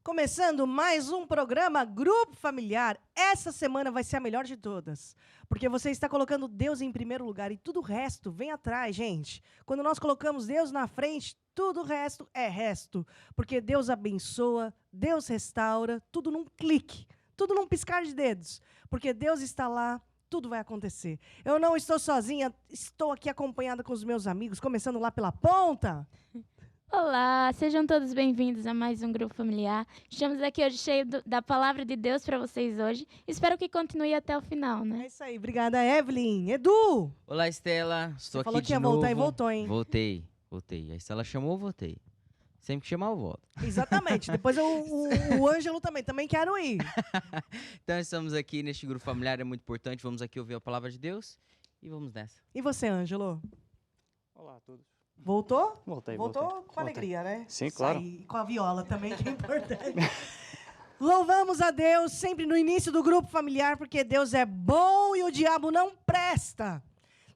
Começando mais um programa Grupo Familiar. Essa semana vai ser a melhor de todas, porque você está colocando Deus em primeiro lugar e tudo o resto vem atrás, gente. Quando nós colocamos Deus na frente, tudo o resto é resto, porque Deus abençoa, Deus restaura, tudo num clique, tudo num piscar de dedos, porque Deus está lá, tudo vai acontecer. Eu não estou sozinha, estou aqui acompanhada com os meus amigos, começando lá pela ponta. Olá, sejam todos bem-vindos a mais um Grupo Familiar. Estamos aqui hoje cheio da Palavra de Deus para vocês hoje. Espero que continue até o final, né? É isso aí, obrigada, Evelyn. Edu! Olá, Estela. Estou aqui falou de que ia novo. voltar e voltou, hein? Voltei. A Estela chamou, eu voltei. Sempre que chamar, eu volto. Exatamente. Depois o Ângelo também quero ir. Então, estamos aqui neste grupo familiar, é muito importante. Vamos aqui ouvir a palavra de Deus e vamos nessa. E você, Ângelo? Olá a todos. Voltou? Voltei. Com alegria, né? Sim, claro. E com a viola também, que é importante. Louvamos a Deus sempre no início do grupo familiar, porque Deus é bom e o diabo não presta.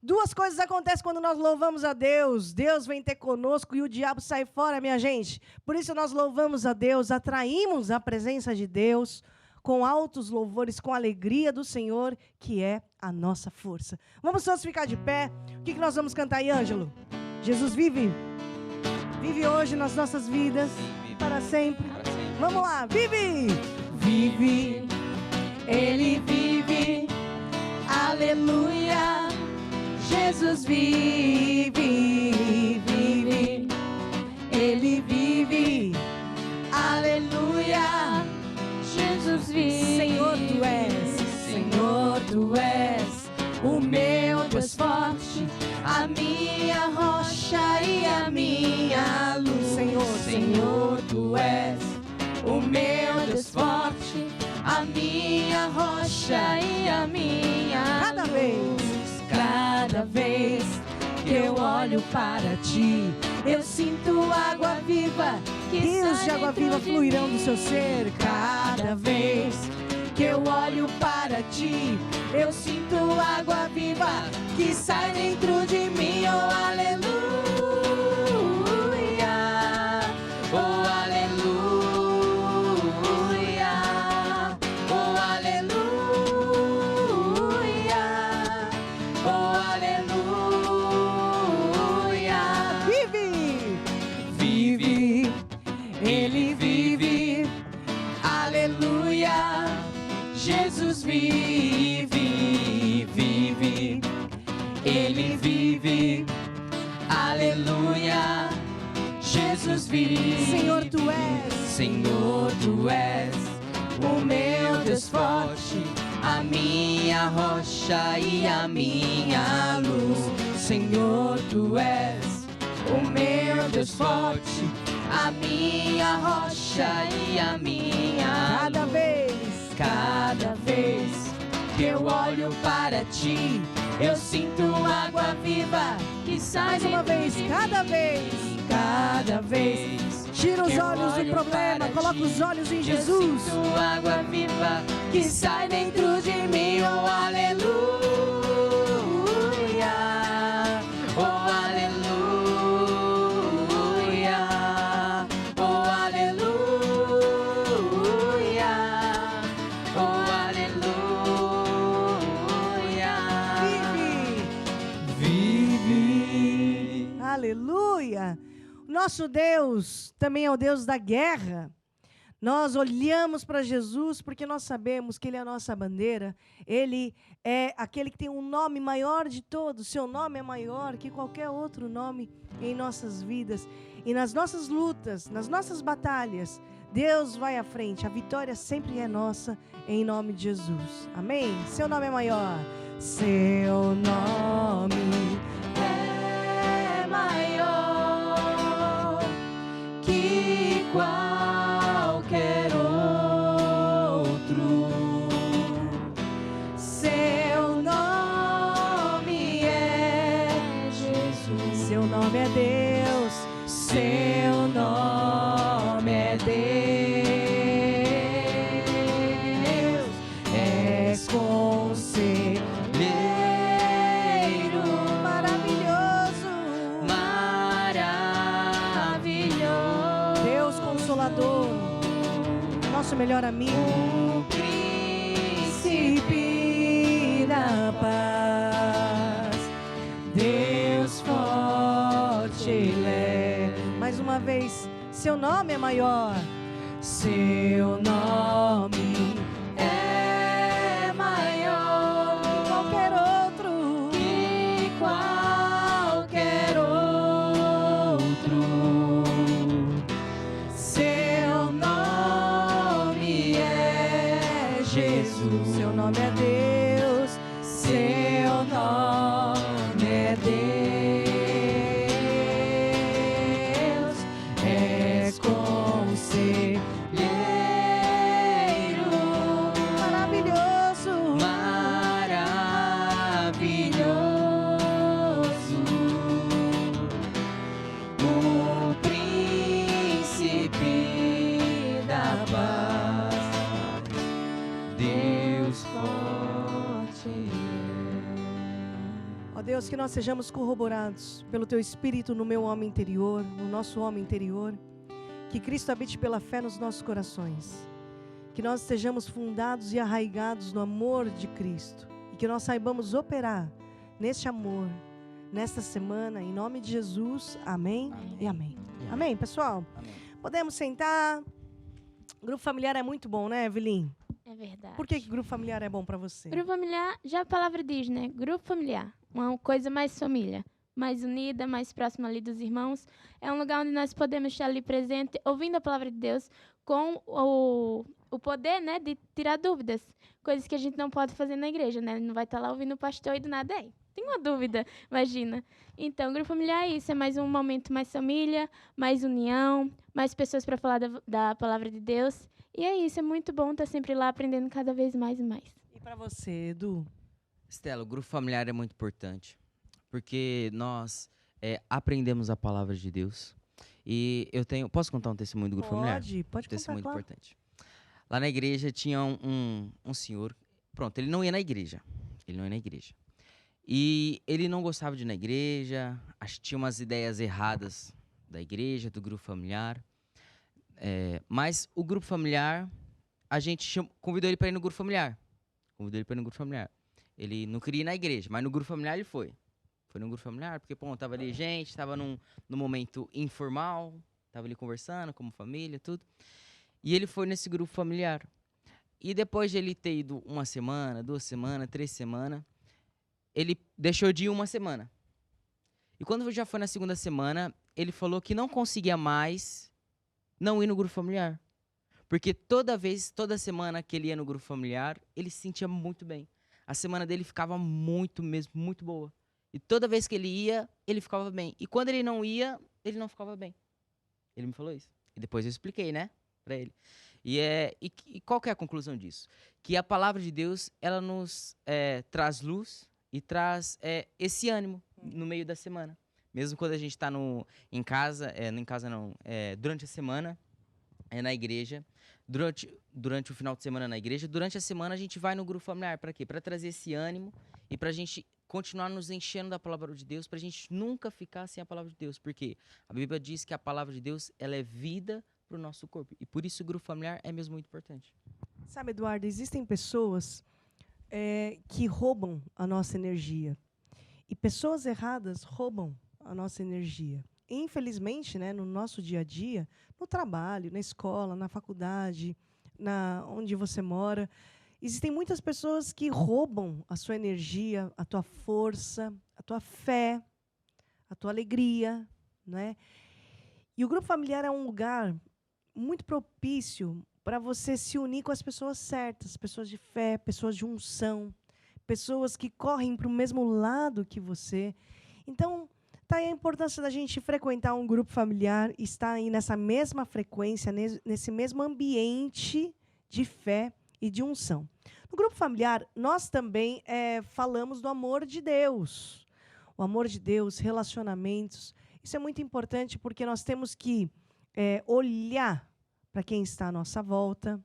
Duas coisas acontecem quando nós louvamos a Deus. Deus vem ter conosco e o diabo sai fora, minha gente. Por isso nós louvamos a Deus, atraímos a presença de Deus com altos louvores, com a alegria do Senhor, que é a nossa força. Vamos todos ficar de pé. O que nós vamos cantar aí, Ângelo? Jesus vive. Vive hoje nas nossas vidas, Vive. para sempre. Para sempre. Vamos lá, vive! Vive, Ele vive, aleluia. Jesus vive, vive, Ele vive, aleluia. Jesus vive. Senhor, Tu és. Senhor, Tu és o meu Deus forte, a minha rocha e a minha luz. Senhor, Tu és o meu Deus forte, a minha rocha e a minha Cada luz. vez. Cada vez que eu olho para Ti, eu sinto água viva que Rios sai de água dentro viva de fluirão mim. do seu ser. Cada vez que eu olho para Ti, eu sinto água viva que sai dentro de mim. Oh, aleluia, oh, aleluia, oh, aleluia, oh, aleluia. Vive! Vive, Ele vive, aleluia. Jesus vive, vive, Ele vive, aleluia. Jesus vive. Senhor, Tu és. Senhor, Tu és o meu Deus forte, a minha rocha e a minha luz. Senhor, Tu és o meu Deus forte, a minha rocha e a minha Cada luz. vez. Cada vez que eu olho para Ti, eu sinto água viva que sai Mais uma dentro vez, de cada mim. vez. Cada vez Tira os que eu olhos do olho problema, para coloca Ti, os olhos em eu Jesus. sinto água viva que sai dentro de mim. Oh, aleluia, oh, aleluia, oh, aleluia, oh, aleluia. Vive. Aleluia! Nosso Deus também é o Deus da guerra. Nós olhamos para Jesus porque nós sabemos que Ele é a nossa bandeira. Ele é aquele que tem um nome maior de todos. Seu nome é maior que qualquer outro nome em nossas vidas. E nas nossas lutas, nas nossas batalhas, Deus vai à frente. A vitória sempre é nossa, em nome de Jesus. Amém? Seu nome é maior. Seu nome É maior que qualquer outro. Seu nome é Jesus. Seu nome é Deus. Seu nome é Deus. És conselheiro. nosso melhor amigo. o príncipe da paz, Deus forte Ele é. Mais uma vez, seu nome é maior. Seu nome é maior que qualquer outro. que qualquer outro. Seu nome é Jesus. Seu nome é Deus. Seu nome é Deus. És conselheiro Maravilhoso. maravilhoso, o príncipe da paz, Deus forte. Ó Deus, que nós sejamos corroborados pelo Teu Espírito no meu homem interior, no nosso homem interior. Que Cristo habite pela fé nos nossos corações. Que nós estejamos fundados e arraigados no amor de Cristo. E que nós saibamos operar neste amor, nesta semana, em nome de Jesus. Amém, e amém. Amém, pessoal? Amém. Podemos sentar. Grupo familiar é muito bom, né, Evelyn? É verdade. Por que grupo familiar é bom para você? Grupo familiar, já a palavra diz, né? Grupo familiar, uma coisa mais família, mais unida, mais próxima ali dos irmãos. É um lugar onde nós podemos estar ali presente, ouvindo a palavra de Deus, com o poder, né, de tirar dúvidas. Coisas que a gente não pode fazer na igreja, né? Ele não vai estar lá ouvindo o pastor e do nada, ei, tem uma dúvida, imagina. Então, grupo familiar é isso, é mais um momento mais família, mais união, mais pessoas para falar da palavra de Deus. E é isso, é muito bom estar sempre lá aprendendo cada vez mais e mais. E para você, Edu? Estela, o grupo familiar é muito importante, porque nós aprendemos a palavra de Deus. E posso contar um testemunho do grupo familiar? Pode Um contar, testemunho claro. importante. Lá na igreja tinha um senhor, pronto, ele não ia na igreja. E ele não gostava de ir na igreja, acho que tinha umas ideias erradas da igreja, do grupo familiar. Mas o grupo familiar, a gente convidou ele para ir no grupo familiar. Ele não queria ir na igreja, mas no grupo familiar ele foi. Foi no grupo familiar, porque, pô, tava ali gente, tava num momento informal, tava ali conversando, como família, tudo. E ele foi nesse grupo familiar. E depois de ele ter ido 1 semana, 2 semanas, 3 semanas, ele deixou de ir 1 semana. E quando já foi na 2ª semana, ele falou que não conseguia mais não ir no grupo familiar. Porque toda semana que ele ia no grupo familiar, ele se sentia muito bem. A semana dele ficava muito boa. E toda vez que ele ia, ele ficava bem. E quando ele não ia, ele não ficava bem. Ele me falou isso. E depois eu expliquei, né, pra ele. E qual que é a conclusão disso? Que a palavra de Deus, ela nos traz luz e traz esse ânimo no meio da semana. Mesmo quando a gente está em casa, durante a semana, na igreja, durante o final de semana na igreja, durante a semana a gente vai no grupo familiar. Para quê? Para trazer esse ânimo e para a gente continuar nos enchendo da palavra de Deus, para a gente nunca ficar sem a palavra de Deus. Porque a Bíblia diz que a palavra de Deus, ela é vida para o nosso corpo. E por isso o grupo familiar é mesmo muito importante. Sabe, Eduardo, existem pessoas que roubam a nossa energia. E pessoas erradas roubam a nossa energia. Infelizmente, né, no nosso dia a dia, no trabalho, na escola, na faculdade, onde você mora, existem muitas pessoas que roubam a sua energia, a tua força, a tua fé, a tua alegria, né? E o grupo familiar é um lugar muito propício para você se unir com as pessoas certas, pessoas de fé, pessoas de unção, pessoas que correm para o mesmo lado que você. Então, tá aí a importância da gente frequentar um grupo familiar, estar aí nessa mesma frequência, nesse mesmo ambiente de fé e de unção. No grupo familiar, nós também falamos do amor de Deus. O amor de Deus, relacionamentos. Isso é muito importante porque nós temos que olhar para quem está à nossa volta.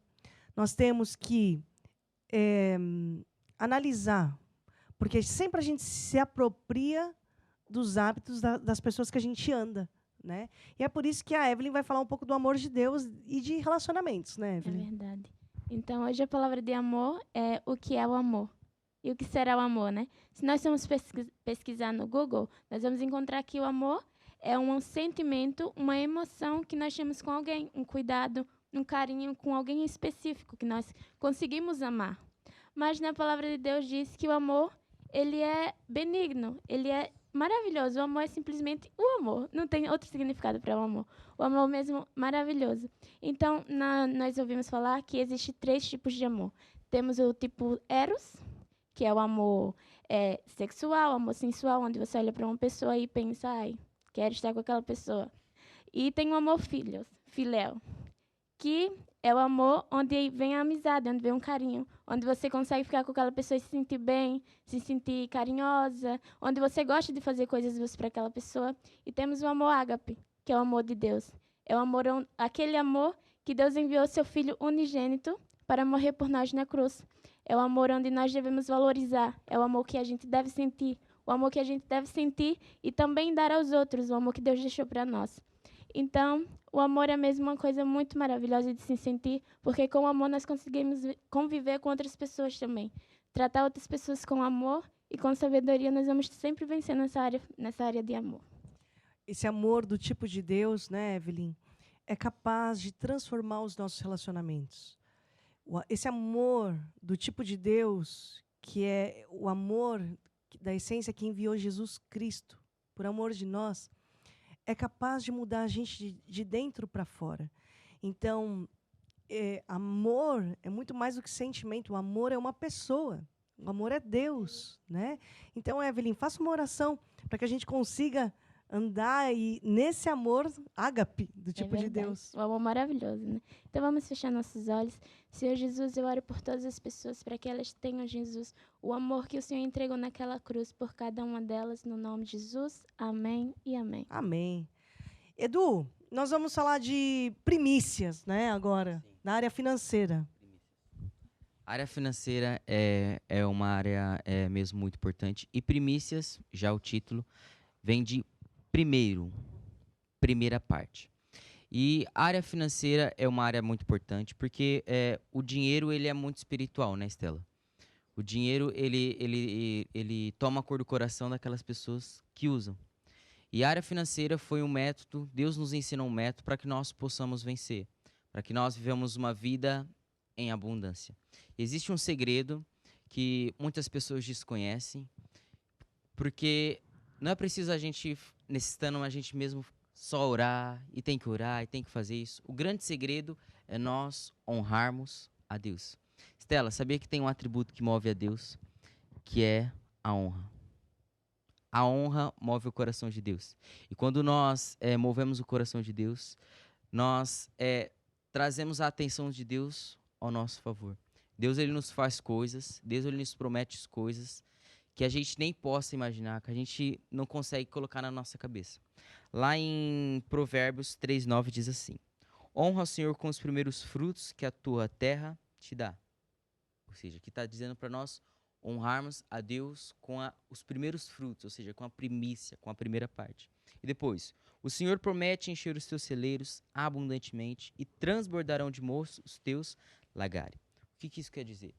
Nós temos que analisar, porque sempre a gente se apropria dos hábitos das pessoas que a gente anda, né? E é por isso que a Evelyn vai falar um pouco do amor de Deus e de relacionamentos, né, É Evelyn? verdade. Então, hoje a palavra de amor é o que é o amor. E o que será o amor, né? Se nós formos pesquisar no Google, nós vamos encontrar que o amor é um sentimento, uma emoção que nós temos com alguém, um cuidado, um carinho com alguém específico que nós conseguimos amar. Mas na palavra de Deus diz que o amor, ele é benigno, ele é maravilhoso. O amor é simplesmente o amor. Não tem outro significado para o amor. O amor mesmo maravilhoso. Então, nós ouvimos falar que existem 3 tipos de amor. Temos o tipo eros, que é o amor sexual, amor sensual, onde você olha para uma pessoa e pensa, ai, quero estar com aquela pessoa. E tem o amor filéu, que é o amor onde vem a amizade, onde vem um carinho, onde você consegue ficar com aquela pessoa e se sentir bem, se sentir carinhosa, onde você gosta de fazer coisas para aquela pessoa. E temos o amor ágape, que é o amor de Deus. É o amor, aquele amor que Deus enviou seu Filho unigênito para morrer por nós na cruz. É o amor onde nós devemos valorizar. É o amor que a gente deve sentir. O amor que a gente deve sentir e também dar aos outros. O amor que Deus deixou para nós. Então, o amor é mesmo uma coisa muito maravilhosa de se sentir, porque com o amor nós conseguimos conviver com outras pessoas também. Tratar outras pessoas com amor e com sabedoria, nós vamos sempre vencer nessa área de amor. Esse amor do tipo de Deus, né, Evelyn, é capaz de transformar os nossos relacionamentos. Esse amor do tipo de Deus, que é o amor da essência que enviou Jesus Cristo, por amor de nós, é capaz de mudar a gente de dentro para fora. Então, amor é muito mais do que sentimento. O amor é uma pessoa. O amor é Deus, né? Então, Evelyn, faça uma oração para que a gente consiga andar nesse amor ágape do tipo de Deus. O amor maravilhoso, né? Então vamos fechar nossos olhos. Senhor Jesus, eu oro por todas as pessoas para que elas tenham, Jesus, o amor que o Senhor entregou naquela cruz por cada uma delas, no nome de Jesus. Amém e amém. Amém. Edu, nós vamos falar de primícias, né, agora, na área financeira. A área financeira é uma área mesmo muito importante. E primícias, já o título, vem de primeira parte. E a área financeira é uma área muito importante porque o dinheiro ele é muito espiritual, né, Estela? O dinheiro ele toma cor do coração daquelas pessoas que usam. E a área financeira foi um método, Deus nos ensinou um método para que nós possamos vencer, para que nós vivamos uma vida em abundância. Existe um segredo que muitas pessoas desconhecem, porque não é preciso a gente, necessitando a gente mesmo só orar, e tem que fazer isso. O grande segredo é nós honrarmos a Deus. Estela, sabia que tem um atributo que move a Deus, que é a honra. A honra move o coração de Deus. E quando nós movemos o coração de Deus, nós trazemos a atenção de Deus ao nosso favor. Deus ele nos faz coisas, Deus ele nos promete coisas que a gente nem possa imaginar, que a gente não consegue colocar na nossa cabeça. Lá em Provérbios 3:9 diz assim: honra ao Senhor com os primeiros frutos que a tua terra te dá. Ou seja, aqui está dizendo para nós honrarmos a Deus com os primeiros frutos, ou seja, com a primícia, com a primeira parte. E depois, o Senhor promete encher os teus celeiros abundantemente e transbordarão de moço os teus lagares. O que isso quer dizer?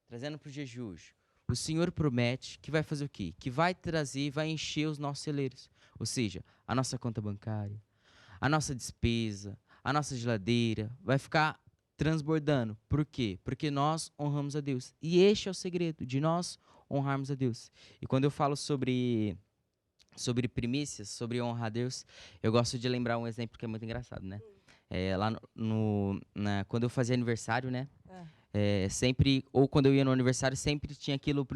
Trazendo para o dia de hoje. O Senhor promete que vai fazer o quê? Que vai trazer, vai encher os nossos celeiros. Ou seja, a nossa conta bancária, a nossa despesa, a nossa geladeira, vai ficar transbordando. Por quê? Porque nós honramos a Deus. E este é o segredo de nós honrarmos a Deus. E quando eu falo sobre primícias, sobre honrar a Deus, eu gosto de lembrar um exemplo que é muito engraçado, né? Lá quando eu fazia aniversário, né? Sempre, ou quando eu ia no aniversário, sempre tinha aquilo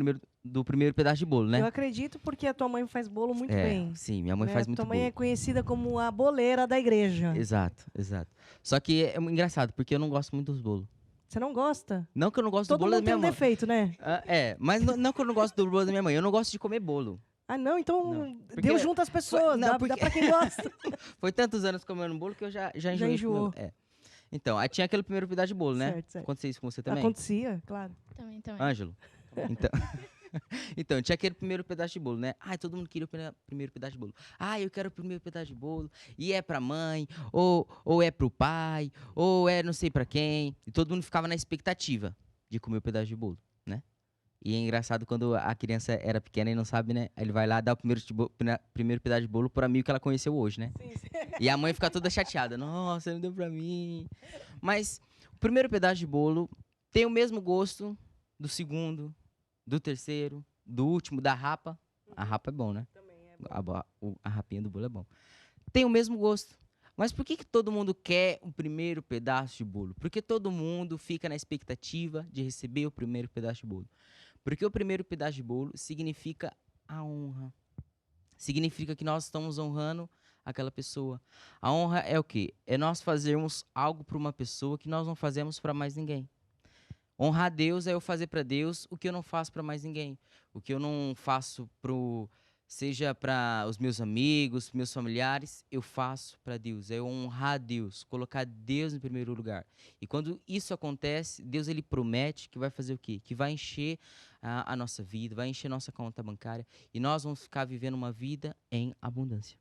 do primeiro pedaço de bolo, né? Eu acredito porque a tua mãe faz bolo muito bem. Sim, minha mãe né? faz muito bolo. Tua mãe é conhecida como a boleira da igreja. Exato. Só que é engraçado, porque eu não gosto muito dos bolos. Você não gosta? Não que eu não gosto Todo do bolo da mundo tem minha um mãe. defeito, né? Mas não que eu não gosto do bolo da minha mãe, eu não gosto de comer bolo. Ah, não? Então Não, porque- Deus junta as pessoas, Não, dá porque- pra quem gosta. Foi tantos anos comendo bolo que eu já enjoei. de enjoou. comer. Então, aí tinha aquele primeiro pedaço de bolo, né? Certo. Aconteceu isso com você também? Acontecia, claro. Também. Ângelo? Então, Então, tinha aquele primeiro pedaço de bolo, né? Ai, todo mundo queria o primeiro pedaço de bolo. Ai, eu quero o primeiro pedaço de bolo. E é pra mãe, ou é pro pai, ou é não sei pra quem. E todo mundo ficava na expectativa de comer o pedaço de bolo, né? E é engraçado quando a criança era pequena e não sabe, né? Ele vai lá dar o primeiro pedaço de bolo pro amigo que ela conheceu hoje, né? Sim, sim. E a mãe fica toda chateada. Nossa, não deu pra mim. Mas o primeiro pedaço de bolo tem o mesmo gosto do segundo, do terceiro, do último, da rapa. A rapa é bom, né? Também é bom. A rapinha do bolo é bom. Tem o mesmo gosto. Mas por que todo mundo quer o primeiro pedaço de bolo? Porque todo mundo fica na expectativa de receber o primeiro pedaço de bolo. Porque o primeiro pedaço de bolo significa a honra. Significa que nós estamos honrando aquela pessoa. A honra é o quê? É nós fazermos algo para uma pessoa que nós não fazemos para mais ninguém. Honrar Deus é eu fazer para Deus o que eu não faço para mais ninguém. O que eu não faço seja para os meus amigos, meus familiares, eu faço para Deus. É eu honrar Deus, colocar Deus em primeiro lugar. E quando isso acontece, Deus ele promete que vai fazer o quê? Que vai encher a nossa vida, vai encher nossa conta bancária e nós vamos ficar vivendo uma vida em abundância.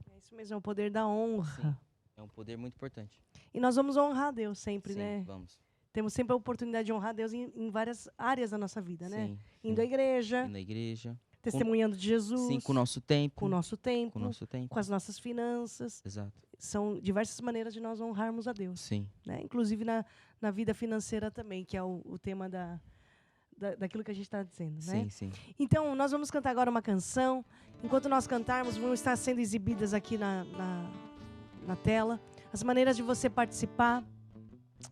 É isso mesmo, é o poder da honra. Sim, é um poder muito importante. E nós vamos honrar Deus sempre, Sim, né? vamos. Temos sempre a oportunidade de honrar Deus em várias áreas da nossa vida, né? Sim, Indo à igreja, indo à igreja. testemunhando de Jesus. Sim, com o nosso tempo. Com o nosso tempo. Com o nosso tempo. Com as nossas finanças. Exato. São diversas maneiras de nós honrarmos a Deus. Sim. Né? Inclusive na vida financeira também, que é o tema daquilo que a gente está dizendo. Né? Sim, sim. Então, nós vamos cantar agora uma canção. Enquanto nós cantarmos, vão estar sendo exibidas aqui na tela as maneiras de você participar,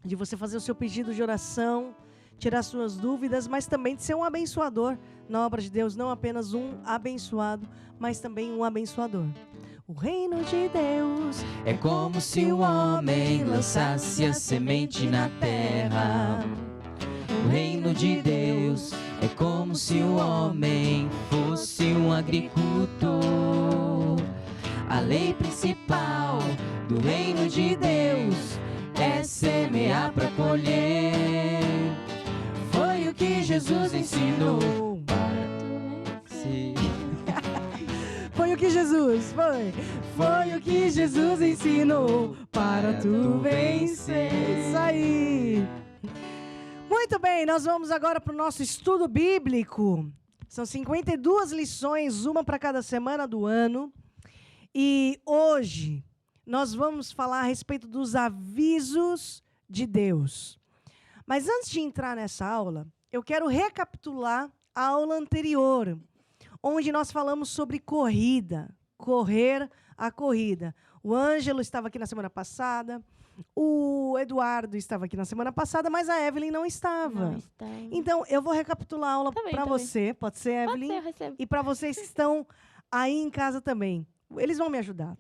de você fazer o seu pedido de oração, tirar suas dúvidas, mas também de ser um abençoador na obra de Deus, não apenas um abençoado, mas também um abençoador. O reino de Deus É como se o homem lançasse a semente na terra. O reino de Deus é como se o homem fosse um agricultor. A lei principal do reino de Deus é semear para colher. Foi o que Jesus ensinou. Sim. Foi o que Jesus, foi o que Jesus ensinou para tu vencer. Isso aí. Muito bem, nós vamos agora para o nosso estudo bíblico. São 52 lições, uma para cada semana do ano. E hoje nós vamos falar a respeito dos avisos de Deus. Mas antes de entrar nessa aula, eu quero recapitular a aula anterior, onde nós falamos sobre corrida, correr a corrida. O Ângelo estava aqui na semana passada, o Eduardo estava aqui na semana passada, mas a Evelyn não estava. Não está. Então, eu vou recapitular a aula Tá bem, para tá bem. você. Pode ser, Pode Evelyn? ser, eu recebo. E para vocês que estão aí em casa também. Eles vão me ajudar,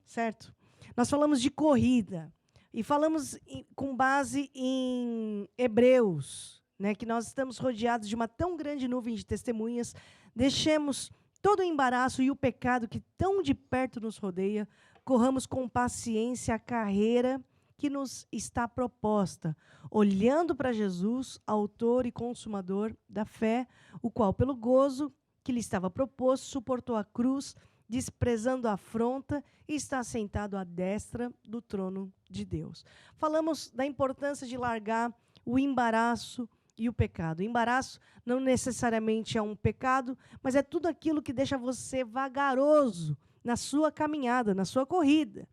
certo? Nós falamos de corrida e falamos com base em Hebreus, né, que nós estamos rodeados de uma tão grande nuvem de testemunhas. Deixemos todo o embaraço e o pecado que tão de perto nos rodeia, corramos com paciência a carreira que nos está proposta, olhando para Jesus, autor e consumador da fé, o qual, pelo gozo que lhe estava proposto, suportou a cruz, desprezando a afronta, e está sentado à destra do trono de Deus. Falamos da importância de largar o embaraço e o pecado. O embaraço não necessariamente é um pecado, mas é tudo aquilo que deixa você vagaroso na sua caminhada, na sua corrida.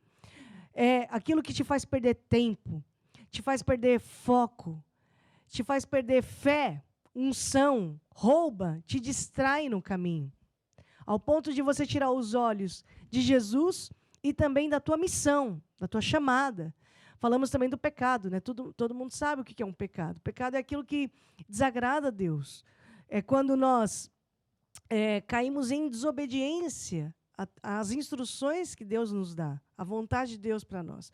É aquilo que te faz perder tempo, te faz perder foco, te faz perder fé, unção, rouba, te distrai no caminho, ao ponto de você tirar os olhos de Jesus e também da tua missão, da tua chamada. Falamos também do pecado, né? Todo mundo sabe o que é um pecado. O pecado é aquilo que desagrada a Deus. É quando nós caímos em desobediência às instruções que Deus nos dá, à vontade de Deus para nós.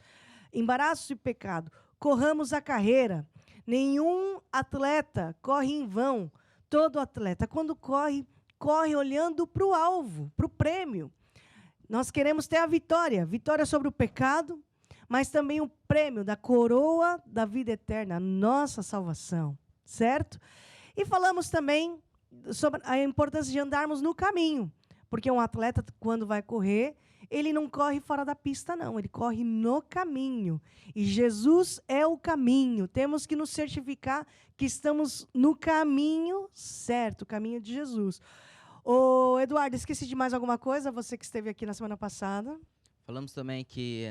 Embaraço e pecado. Corramos a carreira. Nenhum atleta corre em vão. Todo atleta, quando corre olhando para o alvo, para o prêmio. Nós queremos ter a vitória sobre o pecado, mas também o prêmio da coroa da vida eterna, a nossa salvação, certo? E falamos também sobre a importância de andarmos no caminho. Porque um atleta, quando vai correr, ele não corre fora da pista, não. Ele corre no caminho. E Jesus é o caminho. Temos que nos certificar que estamos no caminho certo, o caminho de Jesus. Ô, Eduardo, esqueci de mais alguma coisa? Você que esteve aqui na semana passada. Falamos também que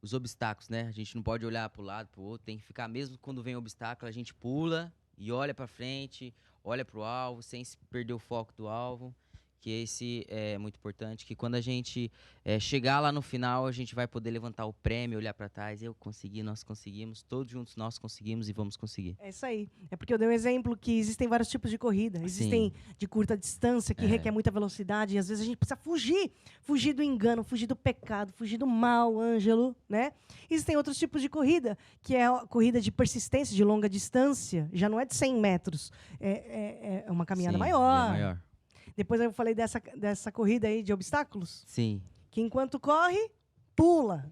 os obstáculos, né? A gente não pode olhar para o lado, para o outro. Tem que ficar, mesmo quando vem obstáculo, a gente pula e olha para frente, olha para o alvo, sem se perder o foco do alvo. Que esse é muito importante, que quando a gente chegar lá no final, a gente vai poder levantar o prêmio, olhar para trás, eu consegui, nós conseguimos, todos juntos nós conseguimos e vamos conseguir. É isso aí. É porque eu dei um exemplo que existem vários tipos de corrida. Existem de curta distância, que requer muita velocidade, e às vezes a gente precisa fugir do engano, fugir do pecado, fugir do mal, Ângelo, né? Existem outros tipos de corrida, que é a corrida de persistência, de longa distância, já não é de 100 metros, é uma caminhada maior. Depois eu falei dessa corrida aí de obstáculos. Sim. Que enquanto corre, pula.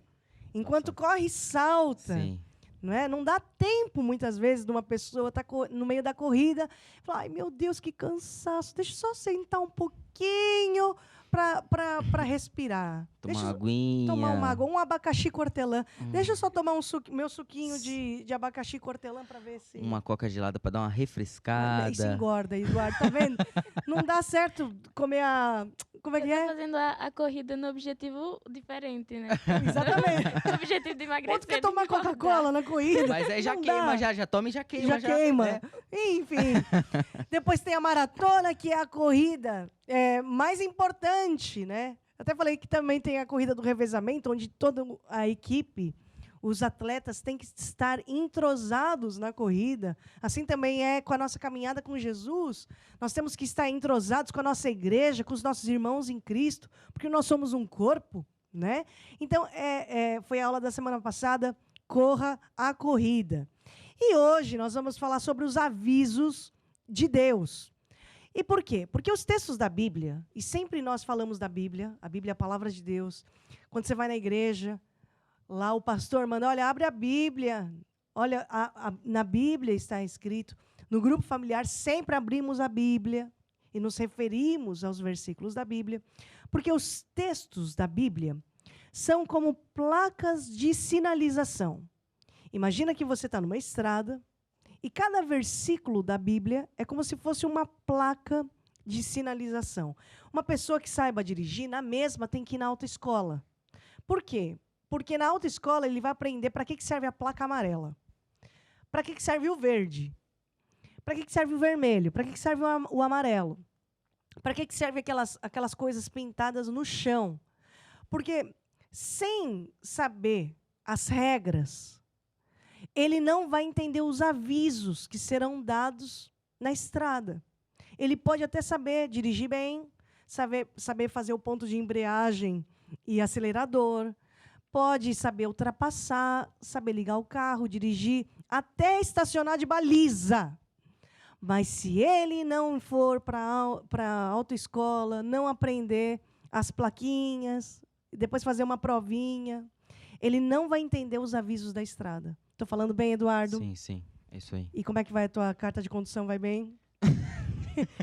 Enquanto corre, salta. Sim. Não é? Não dá tempo, muitas vezes, de uma pessoa estar no meio da corrida e falar, ai, meu Deus, que cansaço. Deixa eu só sentar um pouquinho para respirar. Tomar uma aguinha. Tomar uma água, um abacaxi com-hortelã. Deixa eu só tomar meu suquinho de abacaxi com-hortelã para ver se... Uma coca gelada para dar uma refrescada. Isso engorda, Eduardo, tá vendo? Não dá certo comer a... Como é que Você tá é? fazendo a corrida no objetivo diferente, né? Exatamente. O objetivo de emagrecer. Outro quer tomar Coca-Cola na corrida. Mas aí já Não queima, dá. já toma e já queima. Já queima. né? Enfim. Depois tem a maratona, que é a corrida mais importante, né? Até falei que também tem a corrida do revezamento, onde toda a equipe, os atletas têm que estar entrosados na corrida. Assim também é com a nossa caminhada com Jesus. Nós temos que estar entrosados com a nossa igreja, com os nossos irmãos em Cristo, porque nós somos um corpo, né? Então, foi a aula da semana passada, corra a corrida. E hoje nós vamos falar sobre os avisos de Deus. E por quê? Porque os textos da Bíblia, e sempre nós falamos da Bíblia, a Bíblia é a palavra de Deus. Quando você vai na igreja, lá o pastor manda, olha, abre a Bíblia. Olha, na Bíblia está escrito. No grupo familiar sempre abrimos a Bíblia e nos referimos aos versículos da Bíblia, porque os textos da Bíblia são como placas de sinalização. Imagina que você está numa estrada e cada versículo da Bíblia é como se fosse uma placa de sinalização. Uma pessoa que saiba dirigir, na mesma, tem que ir na autoescola. Por quê? Porque na autoescola ele vai aprender para que serve a placa amarela. Para que serve o verde. Para que serve o vermelho. Para que serve o amarelo. Para que serve aquelas coisas pintadas no chão. Porque sem saber as regras, ele não vai entender os avisos que serão dados na estrada. Ele pode até saber dirigir bem, saber fazer o ponto de embreagem e acelerador, pode saber ultrapassar, saber ligar o carro, dirigir, até estacionar de baliza. Mas se ele não for para a autoescola, não aprender as plaquinhas, depois fazer uma provinha, ele não vai entender os avisos da estrada. Estou falando bem, Eduardo? Sim, é isso aí. E como é que vai a tua carta de condução? Vai bem?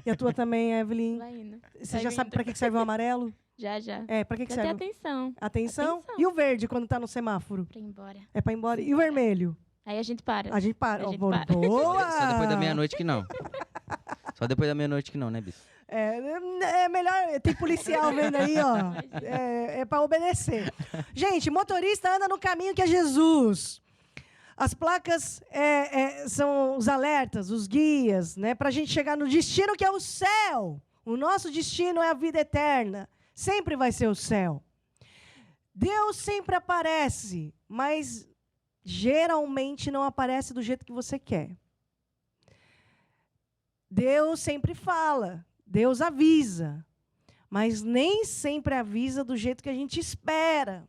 E a tua também, Evelyn? Vai indo. Você Vai já vindo. sabe para que serve o amarelo? Já. Para que Até serve? atenção. Atenção? Atenção. E o verde, quando está no semáforo? Pra ir embora. É para ir embora? E o vermelho? Aí a gente para. A gente para. A gente Boa! para. Só depois da meia-noite que não. Só depois da meia-noite que não, né, Bis? É melhor, tem policial vendo aí, ó. É para obedecer. Gente, motorista anda no caminho que é Jesus. As placas são os alertas, os guias, né, para a gente chegar no destino que é o céu. O nosso destino é a vida eterna. Sempre vai ser o céu. Deus sempre aparece, mas geralmente não aparece do jeito que você quer. Deus sempre fala, Deus avisa, mas nem sempre avisa do jeito que a gente espera.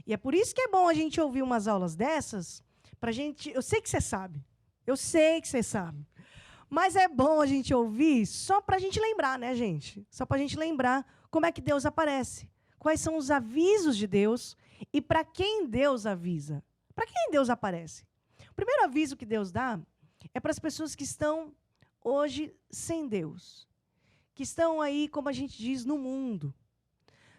E é por isso que é bom a gente ouvir umas aulas dessas, pra gente. Eu sei que você sabe, mas é bom a gente ouvir só para a gente lembrar, né, gente? Só para a gente lembrar como é que Deus aparece, quais são os avisos de Deus e para quem Deus avisa. Para quem Deus aparece? O primeiro aviso que Deus dá é para as pessoas que estão hoje sem Deus, que estão aí, como a gente diz, no mundo.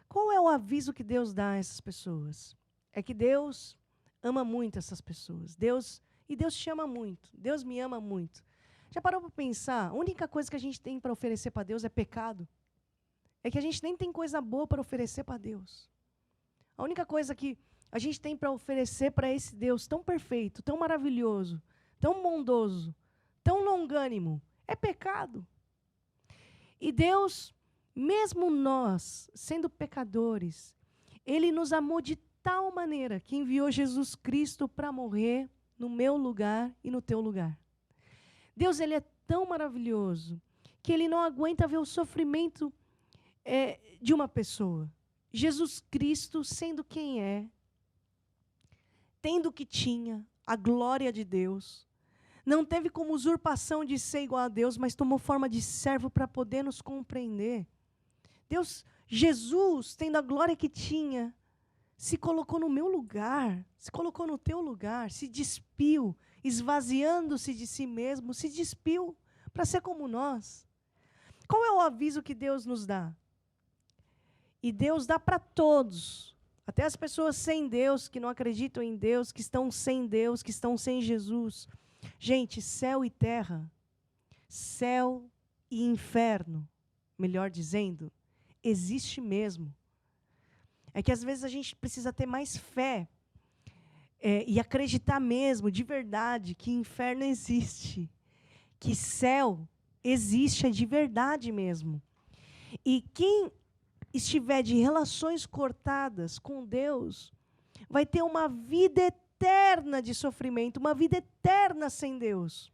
Qual é o aviso que Deus dá a essas pessoas? É que Deus ama muito essas pessoas. Deus te ama muito. Deus me ama muito. Já parou para pensar? A única coisa que a gente tem para oferecer para Deus é pecado. É que a gente nem tem coisa boa para oferecer para Deus. A única coisa que a gente tem para oferecer para esse Deus tão perfeito, tão maravilhoso, tão bondoso, tão longânimo, é pecado. E Deus, mesmo nós, sendo pecadores, Ele nos amou de tal maneira que enviou Jesus Cristo para morrer no meu lugar e no teu lugar. Deus, Ele é tão maravilhoso que Ele não aguenta ver o sofrimento de uma pessoa. Jesus Cristo, sendo quem é, tendo o que tinha, a glória de Deus, não teve como usurpação de ser igual a Deus, mas tomou forma de servo para poder nos compreender. Deus, Jesus, tendo a glória que tinha, se colocou no meu lugar, se colocou no teu lugar, se despiu, esvaziando-se de si mesmo, se despiu para ser como nós. Qual é o aviso que Deus nos dá? E Deus dá para todos, até as pessoas sem Deus, que não acreditam em Deus, que estão sem Deus, que estão sem Jesus. Gente, céu e terra, céu e inferno, melhor dizendo, existe mesmo. É que às vezes a gente precisa ter mais fé e acreditar mesmo, de verdade, que inferno existe, que céu existe, é de verdade mesmo. E quem estiver de relações cortadas com Deus, vai ter uma vida eterna de sofrimento, uma vida eterna sem Deus.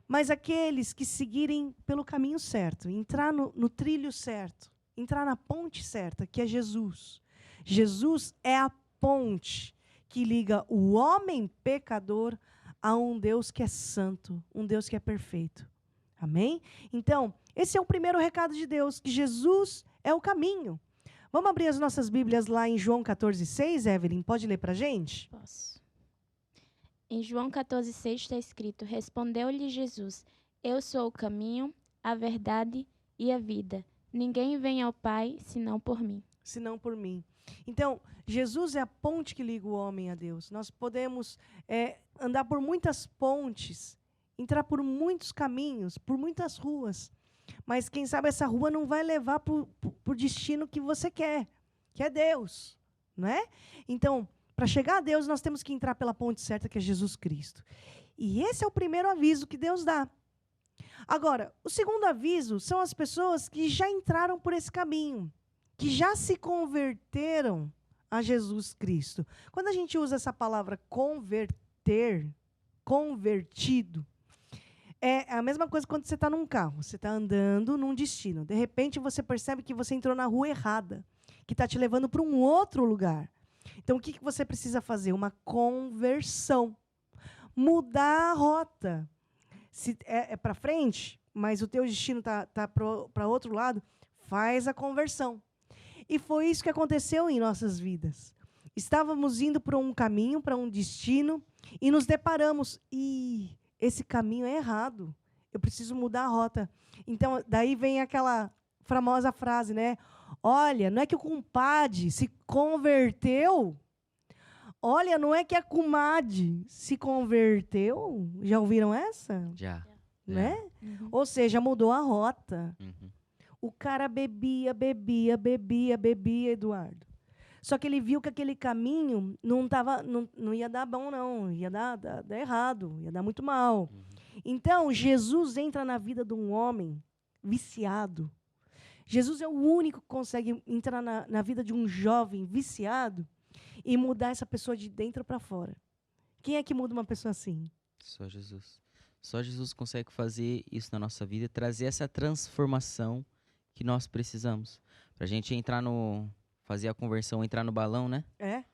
Mas aqueles que seguirem pelo caminho certo, entrar no trilho certo, entrar na ponte certa, que é Jesus. Jesus é a ponte que liga o homem pecador a um Deus que é santo, um Deus que é perfeito. Amém? Então, esse é o primeiro recado de Deus, que Jesus é o caminho. Vamos abrir as nossas Bíblias lá em João 14:6, Evelyn? Pode ler para a gente? Posso. Em João 14:6 está escrito: Respondeu-lhe Jesus: Eu sou o caminho, a verdade e a vida. Ninguém vem ao Pai senão por mim. Senão por mim. Então, Jesus é a ponte que liga o homem a Deus. Nós podemos andar por muitas pontes, entrar por muitos caminhos, por muitas ruas. Mas quem sabe essa rua não vai levar para o destino que você quer, que é Deus, não é? Então, para chegar a Deus, nós temos que entrar pela ponte certa, que é Jesus Cristo. E esse é o primeiro aviso que Deus dá. Agora, o segundo aviso são as pessoas que já entraram por esse caminho, que já se converteram a Jesus Cristo. Quando a gente usa essa palavra converter, convertido, é a mesma coisa quando você está num carro, você está andando num destino. De repente, você percebe que você entrou na rua errada, que está te levando para um outro lugar. Então, o que você precisa fazer? Uma conversão. Mudar a rota. Se é para frente, mas o teu destino está para outro lado, faz a conversão. E foi isso que aconteceu em nossas vidas. Estávamos indo para um caminho, para um destino, e nos deparamos. Esse caminho é errado. Eu preciso mudar a rota. Então, daí vem aquela famosa frase, né? Olha, não é que o compadre se converteu. Olha, não é que a comadre se converteu. Já ouviram essa? Já. Né? Uhum. Ou seja, mudou a rota. Uhum. O cara bebia, Eduardo. Só que ele viu que aquele caminho não ia dar bom, não. Ia dar errado, ia dar muito mal. Uhum. Então, Jesus entra na vida de um homem viciado. Jesus é o único que consegue entrar na vida de um jovem viciado e mudar essa pessoa de dentro para fora. Quem é que muda uma pessoa assim? Só Jesus. Só Jesus consegue fazer isso na nossa vida, trazer essa transformação que nós precisamos. Pra gente fazer a conversão, entrar no balão, né?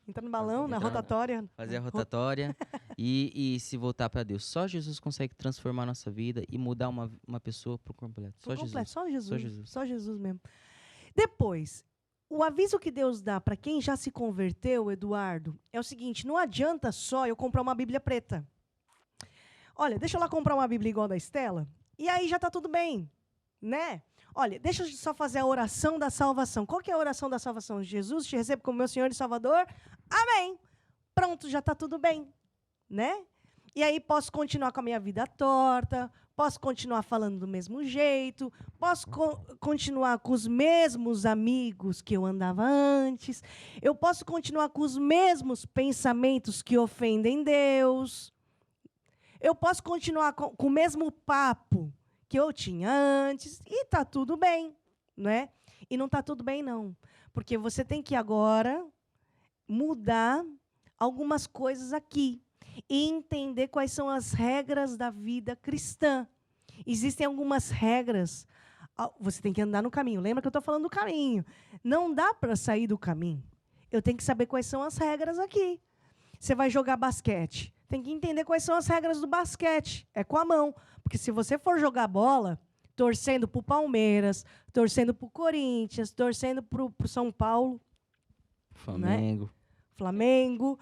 Entrar no balão, na Entrar rotatória. Fazer a rotatória e se voltar para Deus. Só Jesus consegue transformar a nossa vida e mudar uma pessoa por completo. Só Jesus. Só Jesus. Só Jesus. Só Jesus mesmo. Depois, o aviso que Deus dá para quem já se converteu, Eduardo, é o seguinte: não adianta só eu comprar uma Bíblia preta. Olha, deixa eu lá comprar uma Bíblia igual a da Estela, E aí já está tudo bem, né? Olha, deixa eu só fazer a oração da salvação. Qual que é a oração da salvação? Jesus, te recebo como meu Senhor e Salvador. Amém. Pronto, já está tudo bem, né? E aí posso continuar com a minha vida torta, posso continuar falando do mesmo jeito, posso continuar com os mesmos amigos que eu andava antes, eu posso continuar com os mesmos pensamentos que ofendem Deus, eu posso continuar com o mesmo papo que eu tinha antes, e está tudo bem, né? E não está tudo bem, não. Porque você tem que agora mudar algumas coisas aqui e entender quais são as regras da vida cristã. Existem algumas regras. Você tem que andar no caminho. Lembra que eu estou falando do caminho. Não dá para sair do caminho. Eu tenho que saber quais são as regras aqui. Você vai jogar basquete. Tem que entender quais são as regras do basquete. É com a mão. Porque se você for jogar bola, torcendo para o Palmeiras, torcendo para o Corinthians, torcendo para o São Paulo, Flamengo. Né? Flamengo.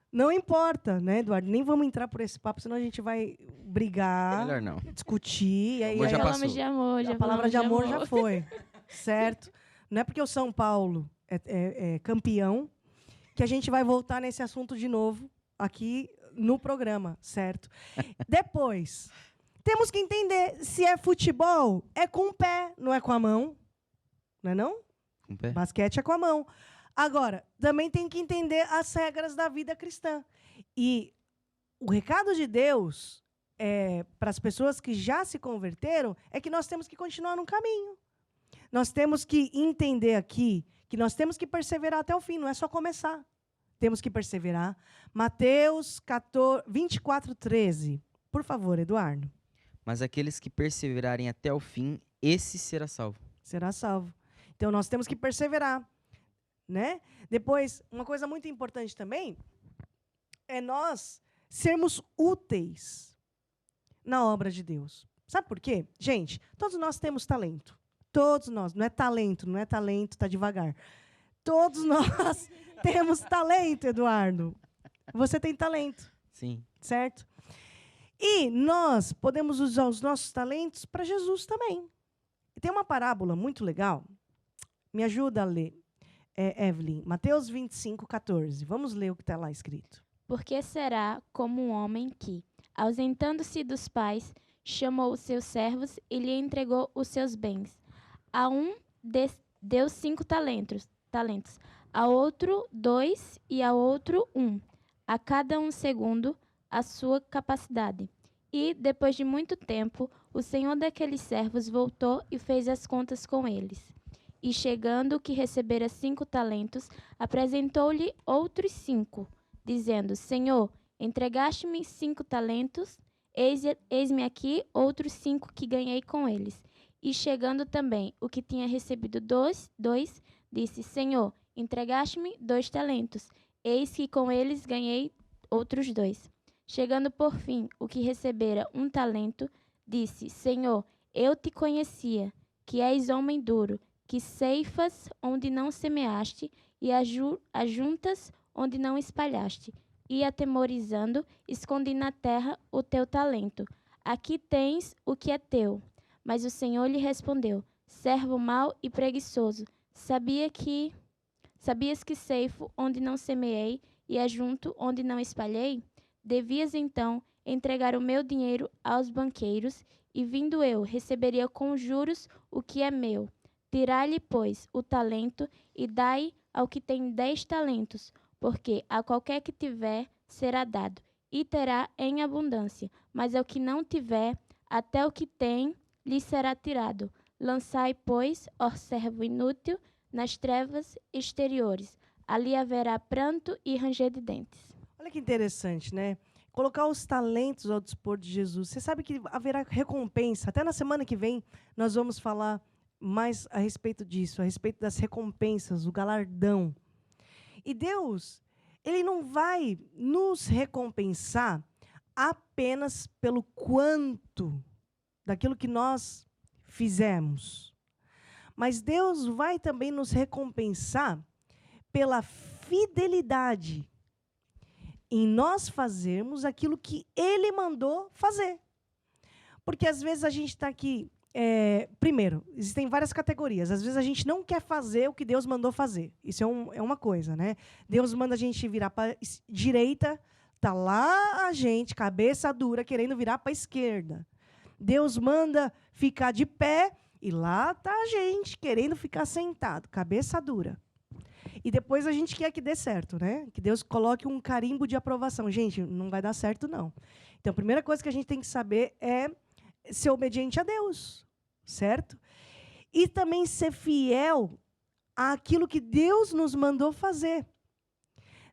Não importa, né, Eduardo? Nem vamos entrar por esse papo, senão a gente vai brigar, Melhor não. discutir. E aí, Amor já aí passou. Falamos de amor, já a palavra falamos de amor já foi, certo? Não é porque o São Paulo é campeão que a gente vai voltar nesse assunto de novo aqui no programa, certo? Depois, temos que entender se é futebol, é com o pé, não é com a mão. Não é não? Com o pé. Basquete é com a mão. Agora, também tem que entender as regras da vida cristã. E o recado de Deus para as pessoas que já se converteram é que nós temos que continuar no caminho. Nós temos que entender aqui que nós temos que perseverar até o fim, não é só começar. Temos que perseverar. Mateus 24:13. Por favor, Eduardo. Mas aqueles que perseverarem até o fim, esse será salvo. Será salvo. Então, nós temos que perseverar. Né? Depois, uma coisa muito importante também é nós sermos úteis na obra de Deus. Sabe por quê? Gente, todos nós temos talento. Todos nós. Não é talento, tá devagar. Todos nós temos talento, Eduardo. Você tem talento. Sim. Certo? E nós podemos usar os nossos talentos para Jesus também. E tem uma parábola muito legal. Me ajuda a ler. Evelyn, Mateus 25:14. Vamos ler o que está lá escrito. Porque será como um homem que, ausentando-se dos pais, chamou os seus servos e lhe entregou os seus bens. A um deu 5 talentos, a outro 2 e a outro 1, a cada um segundo a sua capacidade. E, depois de muito tempo, o senhor daqueles servos voltou e fez as contas com eles. E chegando o que recebera 5 talentos, apresentou-lhe outros 5, dizendo: Senhor, entregaste-me 5 talentos, eis-me aqui outros 5 que ganhei com eles. E chegando também o que tinha recebido 2, disse: Senhor, entregaste-me 2 talentos, eis que com eles ganhei outros 2. Chegando por fim o que recebera 1 talento, disse: Senhor, eu te conhecia, que és homem duro, que ceifas onde não semeaste e ajuntas onde não espalhaste. E, atemorizando, escondi na terra o teu talento. Aqui tens o que é teu. Mas o Senhor lhe respondeu: servo mau e preguiçoso, sabias que ceifo onde não semeei e ajunto onde não espalhei? Devias, então, entregar o meu dinheiro aos banqueiros, e, vindo eu, receberia com juros o que é meu. Tirai-lhe, pois, o talento e dai ao que tem 10 talentos, porque a qualquer que tiver será dado, e terá em abundância, mas ao que não tiver, até o que tem lhe será tirado. Lançai, pois, ó servo inútil, nas trevas exteriores. Ali haverá pranto e ranger de dentes. Olha que interessante, né? Colocar os talentos ao dispor de Jesus. Você sabe que haverá recompensa. Até na semana que vem nós vamos falar mais a respeito disso, a respeito das recompensas, o galardão. E Deus, Ele não vai nos recompensar apenas pelo quanto daquilo que nós fizemos. Mas Deus vai também nos recompensar pela fidelidade em nós fazermos aquilo que Ele mandou fazer. Porque às vezes a gente está aqui. Primeiro, existem várias categorias. Às vezes a gente não quer fazer o que Deus mandou fazer. Isso é uma coisa, né? Deus manda a gente virar para a direita, tá lá a gente, cabeça dura, querendo virar para a esquerda. Deus manda ficar de pé e lá tá a gente querendo ficar sentado, cabeça dura. E depois a gente quer que dê certo, né? Que Deus coloque um carimbo de aprovação. Gente, não vai dar certo, não. Então, a primeira coisa que a gente tem que saber é ser obediente a Deus, certo? E também ser fiel àquilo que Deus nos mandou fazer.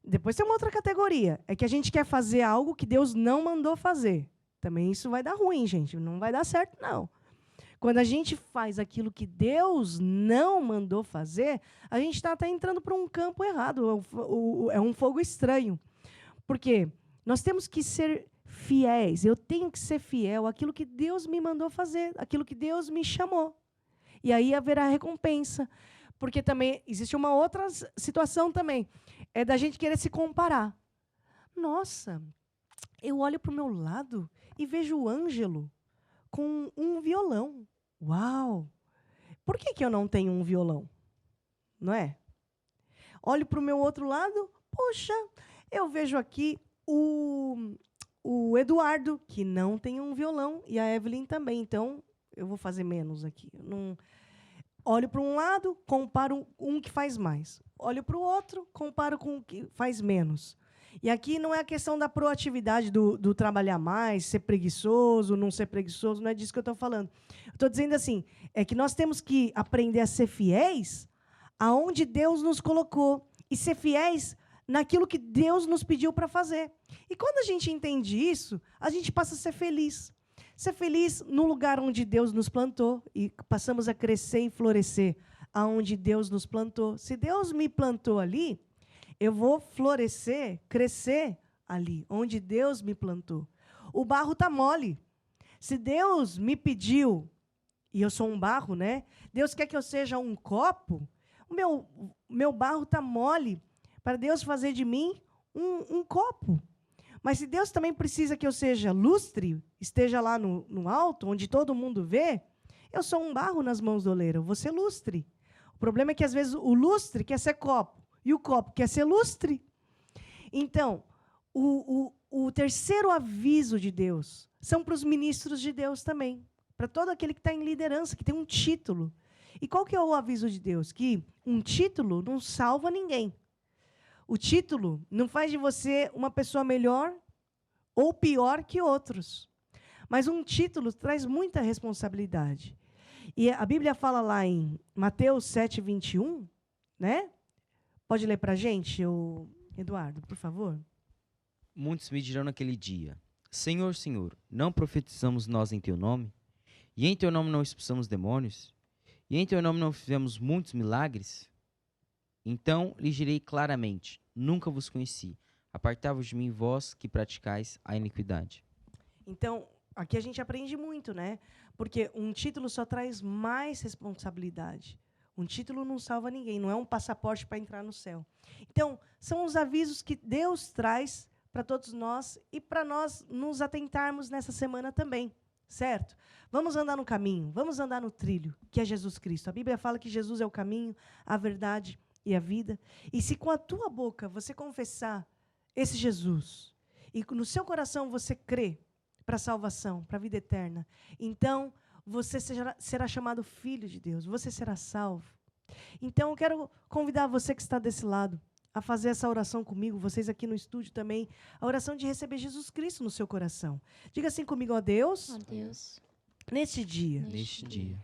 Depois tem uma outra categoria, é que a gente quer fazer algo que Deus não mandou fazer. Também isso vai dar ruim, gente, não vai dar certo, não. Quando a gente faz aquilo que Deus não mandou fazer, a gente está até entrando para um campo errado, é um fogo estranho. Porque nós temos que ser fiéis, eu tenho que ser fiel àquilo que Deus me mandou fazer, àquilo que Deus me chamou. E aí haverá recompensa. Porque também existe uma outra situação também, é da gente querer se comparar. Nossa, eu olho para o meu lado e vejo o Ângelo com um violão. Uau! Por que eu não tenho um violão? Não é? Olho para o meu outro lado, poxa, eu vejo aqui o Eduardo, que não tem um violão, e a Evelyn também. Então, eu vou fazer menos aqui. Eu não... Olho para um lado, comparo um que faz mais. Olho para o outro, comparo com o que faz menos. E aqui não é a questão da proatividade do trabalhar mais, ser preguiçoso, não ser preguiçoso, não é disso que eu estou falando. Estou dizendo assim, é que nós temos que aprender a ser fiéis aonde Deus nos colocou e ser fiéis naquilo que Deus nos pediu para fazer. E quando a gente entende isso, a gente passa a ser feliz. Ser feliz no lugar onde Deus nos plantou e passamos a crescer e florescer aonde Deus nos plantou. Se Deus me plantou ali, eu vou florescer, crescer ali, onde Deus me plantou. O barro está mole. Se Deus me pediu, e eu sou um barro, né? Deus quer que eu seja um copo, o meu barro está mole para Deus fazer de mim um copo. Mas se Deus também precisa que eu seja lustre, esteja lá no alto, onde todo mundo vê, eu sou um barro nas mãos do oleiro, eu vou ser lustre. O problema é que, às vezes, o lustre quer ser copo, e o copo quer ser lustre. Então, o terceiro aviso de Deus são para os ministros de Deus também, para todo aquele que está em liderança, que tem um título. E qual que é o aviso de Deus? Que um título não salva ninguém. O título não faz de você uma pessoa melhor ou pior que outros. Mas um título traz muita responsabilidade. E a Bíblia fala lá em Mateus 7:21, né? Pode ler para a gente, Eduardo, por favor? Muitos me dirão naquele dia: Senhor, Senhor, não profetizamos nós em teu nome? E em teu nome não expulsamos demônios? E em teu nome não fizemos muitos milagres? Então lhes direi claramente: nunca vos conheci. Apartai-vos de mim, vós que praticais a iniquidade. Então, aqui a gente aprende muito, né? Porque um título só traz mais responsabilidade. Um título não salva ninguém, não é um passaporte para entrar no céu. Então, são os avisos que Deus traz para todos nós e para nós nos atentarmos nessa semana também, certo? Vamos andar no caminho, vamos andar no trilho, que é Jesus Cristo. A Bíblia fala que Jesus é o caminho, a verdade e a vida. E se com a tua boca você confessar esse Jesus e no seu coração você crê para a salvação, para a vida eterna, então você será chamado filho de Deus, você será salvo. Então eu quero convidar você que está desse lado a fazer essa oração comigo, vocês aqui no estúdio também, a oração de receber Jesus Cristo no seu coração. Diga assim comigo: ó Deus, Ó Deus, neste dia, Neste dia,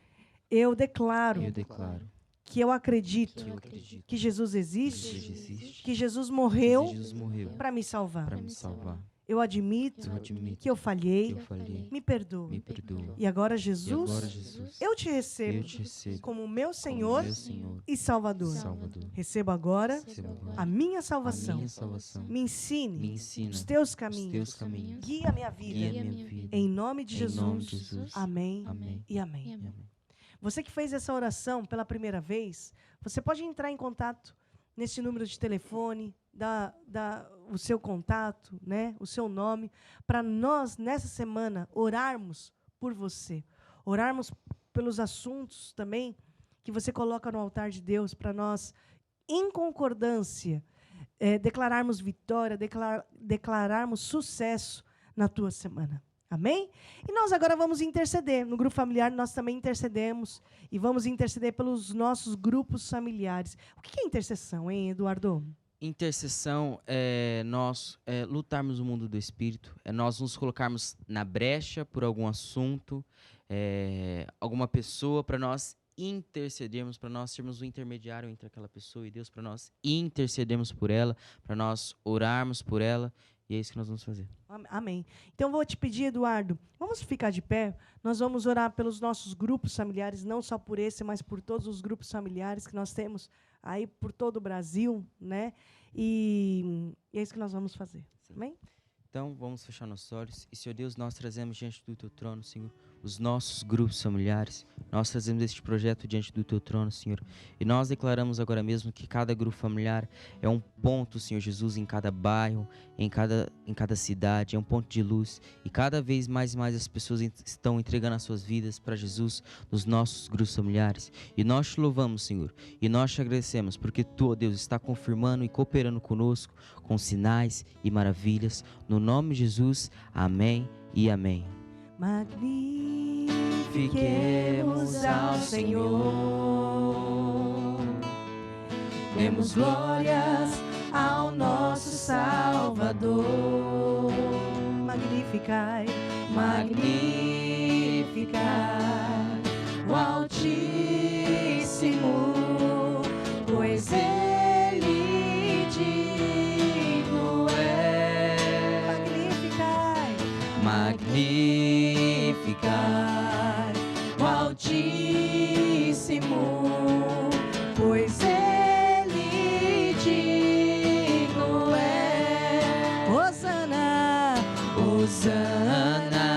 eu declaro eu declaro que eu acredito que eu acredito que Jesus que existe, Jesus existe, que Jesus morreu que Jesus morreu para me salvar. para me salvar. Eu admito Eu admito que eu falhei, que eu falhei. me perdoa. Me perdoa. E agora, E Jesus, agora, Jesus, eu te eu recebo te recebo como meu como Senhor meu Senhor e Salvador. e Salvador. Recebo agora Recebo agora a minha a salvação. minha salvação. Me ensine Me ensina os teus os caminhos. teus caminhos. Guia a minha Guia vida. minha vida. Em nome de Em nome Jesus. de Jesus. Amém Amém. e amém. e amém. Você que fez essa oração pela primeira vez, você pode entrar em contato nesse número de telefone, o seu contato, né, o seu nome, para nós, nessa semana, orarmos por você. Orarmos pelos assuntos também que você coloca no altar de Deus para nós, em concordância, declararmos vitória, declararmos sucesso na tua semana. Amém? E nós agora vamos interceder. No grupo familiar, nós também intercedemos e vamos interceder pelos nossos grupos familiares. O que é intercessão, hein, Eduardo? Intercessão é nós lutarmos no mundo do Espírito, é nós nos colocarmos na brecha por algum assunto, alguma pessoa, para nós intercedermos, para nós sermos o intermediário entre aquela pessoa e Deus, para nós intercedermos por ela, para nós orarmos por ela, e é isso que nós vamos fazer. Amém. Então, vou te pedir, Eduardo, vamos ficar de pé. Nós vamos orar pelos nossos grupos familiares, não só por esse, mas por todos os grupos familiares que nós temos aí por todo o Brasil, né? E é isso que nós vamos fazer. Amém? Então, vamos fechar nossos olhos. E, Senhor Deus, nós trazemos diante do Teu trono, Senhor, os nossos grupos familiares. Nós trazemos este projeto diante do Teu trono, Senhor. E nós declaramos agora mesmo que cada grupo familiar é um ponto, Senhor Jesus, em cada bairro, em cada cidade, é um ponto de luz. E cada vez mais e mais as pessoas estão entregando as suas vidas para Jesus nos nossos grupos familiares. E nós te louvamos, Senhor. E nós te agradecemos, porque Tu, ó Deus, está confirmando e cooperando conosco com sinais e maravilhas. No nome de Jesus, amém e amém. Magnifiquemos ao Senhor, demos glórias ao nosso Salvador. Magnificai, magnificai o Altíssimo, pois Ele digno é. Magnificai o Altíssimo, pois Ele digno é. Hosana, Hosana,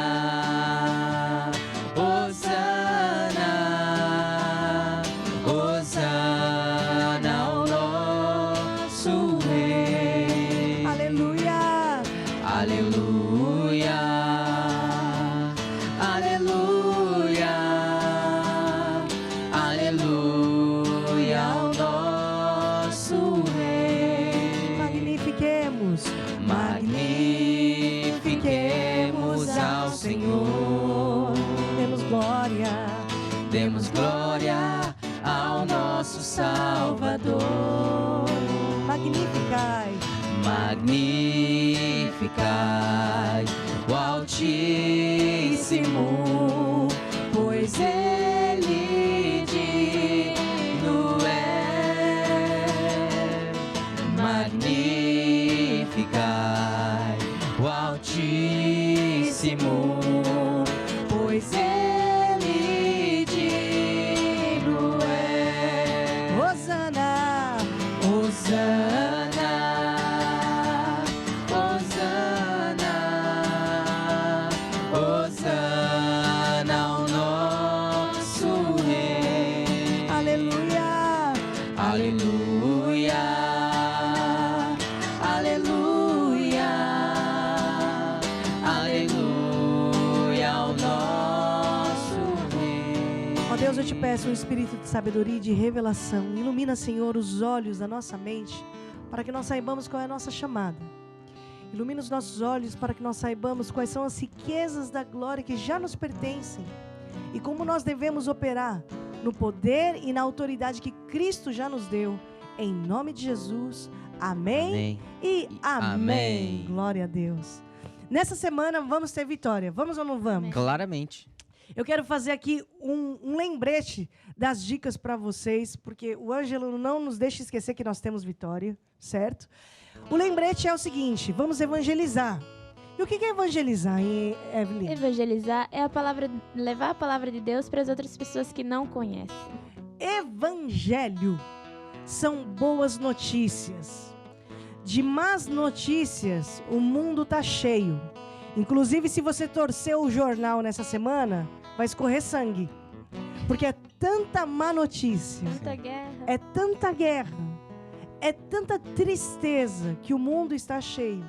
Hosana, Hosana ao nosso Rei. Aleluia, aleluia, aleluia, aleluia ao nosso Rei. Magnifiquemos, magnifiquemos ao Senhor. Demos glória ao nosso Salvador. Magnificai, magnificai o Altíssimo, pois Ele digno é. Magnificai o Altíssimo, pois Ele digno é. Hosana, Hosana, Hosana, Hosana ao nosso Rei. Aleluia, aleluia, aleluia, aleluia ao nosso Rei. Ó Deus, eu te peço um espírito de sabedoria e de revelação. Ilumina, Senhor, os olhos da nossa mente, para que nós saibamos qual é a nossa chamada. Ilumina os nossos olhos para que nós saibamos quais são as riquezas da glória que já nos pertencem e como nós devemos operar no poder e na autoridade que Cristo já nos deu. Em nome de Jesus, amém, Amém e amém. amém. Glória a Deus. Nessa semana vamos ter vitória. Vamos ou não vamos? Claramente. Eu quero fazer aqui um lembrete das dicas para vocês, porque o Ângelo não nos deixa esquecer que nós temos vitória, certo? O lembrete é o seguinte: vamos evangelizar. E o que é evangelizar, hein, Evelyn? Evangelizar é levar a palavra de Deus para as outras pessoas que não conhecem. Evangelho são boas notícias. De más notícias, o mundo tá cheio. Inclusive, se você torcer o jornal nessa semana, vai escorrer sangue. Porque é tanta má notícia, Tanta guerra. é tanta guerra, é tanta tristeza que o mundo está cheio.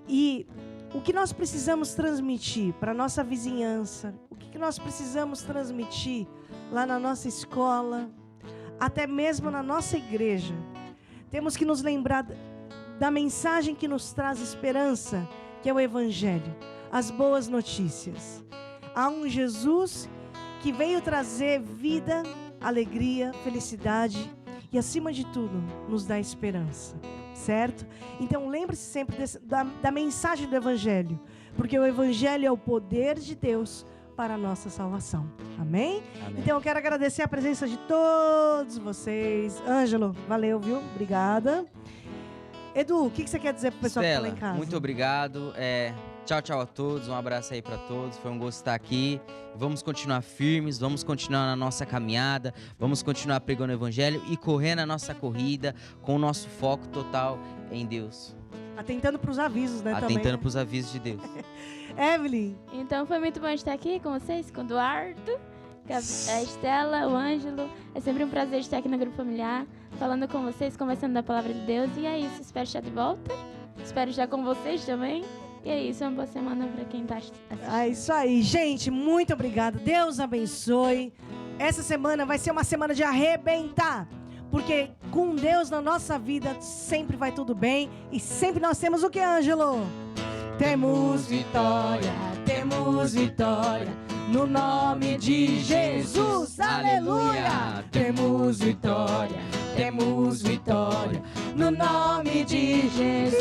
E o que nós precisamos transmitir para a nossa vizinhança, o que nós precisamos transmitir lá na nossa escola, até mesmo na nossa igreja. Temos que nos lembrar da mensagem que nos traz esperança, que é o Evangelho, as boas notícias. Há um Jesus que veio trazer vida, alegria, felicidade e, acima de tudo, nos dá esperança, certo? Então, lembre-se sempre da mensagem do Evangelho, porque o Evangelho é o poder de Deus para a nossa salvação. Amém? Amém. Então, eu quero agradecer a presença de todos vocês. Ângelo, valeu, viu? Obrigada. Edu, o que você quer dizer pro pessoal que tá lá em casa? Muito obrigado. Tchau, tchau a todos. Um abraço aí para todos. Foi um gosto estar aqui. Vamos continuar firmes, vamos continuar na nossa caminhada, vamos continuar pregando o Evangelho e correndo a nossa corrida com o nosso foco total em Deus. Atentando para os avisos, né? Atentando para os avisos de Deus. Evelyn. Então foi muito bom estar aqui com vocês, com o Eduardo, com a Estela, o Ângelo. É sempre um prazer estar aqui no Grupo Familiar, falando com vocês, conversando da Palavra de Deus. E é isso, espero estar de volta. Espero estar com vocês também. E é isso, uma boa semana para quem está assistindo. É isso aí, gente, muito obrigada. Deus abençoe. Essa semana vai ser uma semana de arrebentar, porque com Deus na nossa vida sempre vai tudo bem. E sempre nós temos o que, Ângelo? Temos vitória, no nome de Jesus, aleluia. Temos vitória, no nome de Jesus.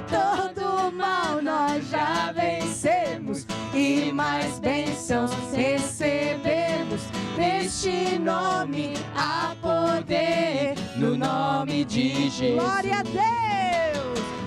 Todo mal nós já vencemos e mais bênçãos recebemos. Neste nome há poder, no nome de Jesus. Glória a Deus!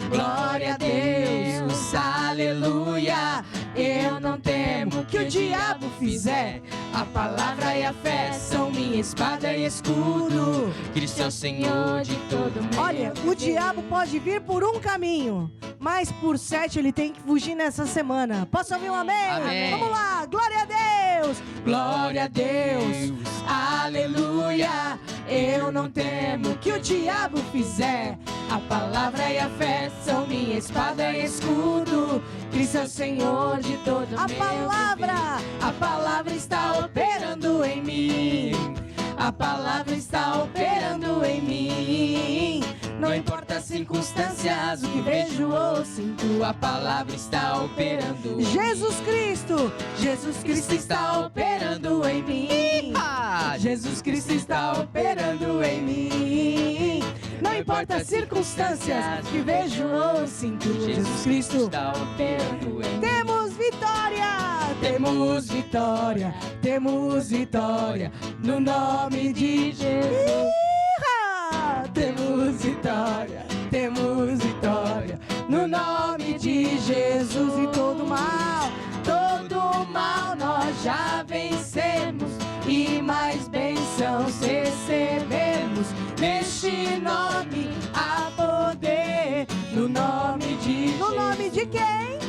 Glória a Deus, aleluia. Eu não temo o que o diabo fizer. A palavra e a fé são minha espada e escudo. Cristo é o Senhor de todo mundo. Olha, o diabo pode vir por um caminho, mas por 7 ele tem que fugir nessa semana. Posso ouvir um amém? Amém. Vamos lá, glória a Deus! Glória a Deus, aleluia. Eu não temo o que o diabo fizer. A palavra e a fé são minha espada e escudo. Cristo é o Senhor de todo meu viver. A palavra está operando em mim. A palavra está operando em mim. Não importa as circunstâncias, o que vejo ou sinto, a palavra está operando. Jesus Cristo está operando em mim. Jesus Cristo está operando em mim. Não importa as circunstâncias que vejo ou sinto, Jesus Cristo está operando em mim. Temos vitória, no nome de Jesus. Temos vitória, no nome de Jesus. E todo mal nós já vencemos e mais bênçãos recebemos. Neste nome há poder, no nome de Jesus. No nome de quem?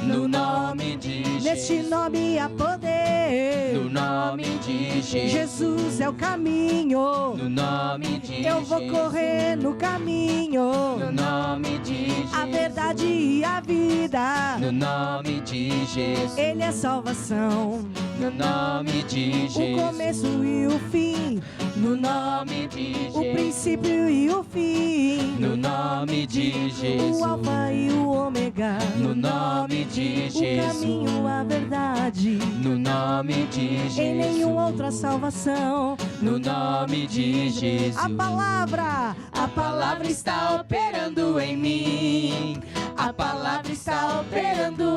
No nome de Jesus. Neste nome há poder. No nome de Jesus. Jesus é o caminho. No nome de Jesus. Eu vou correr no caminho. No nome de Jesus. A verdade e a vida. No nome de Jesus. Ele é salvação. No nome de Jesus. O começo e o fim. No nome de Jesus. O princípio e o fim. No nome de Jesus. O alfa e o ômega. No nome de Jesus. O caminho, a verdade. No nome de Jesus. Em nenhuma outra salvação. No nome de Jesus. A palavra está operando em mim. A palavra está operando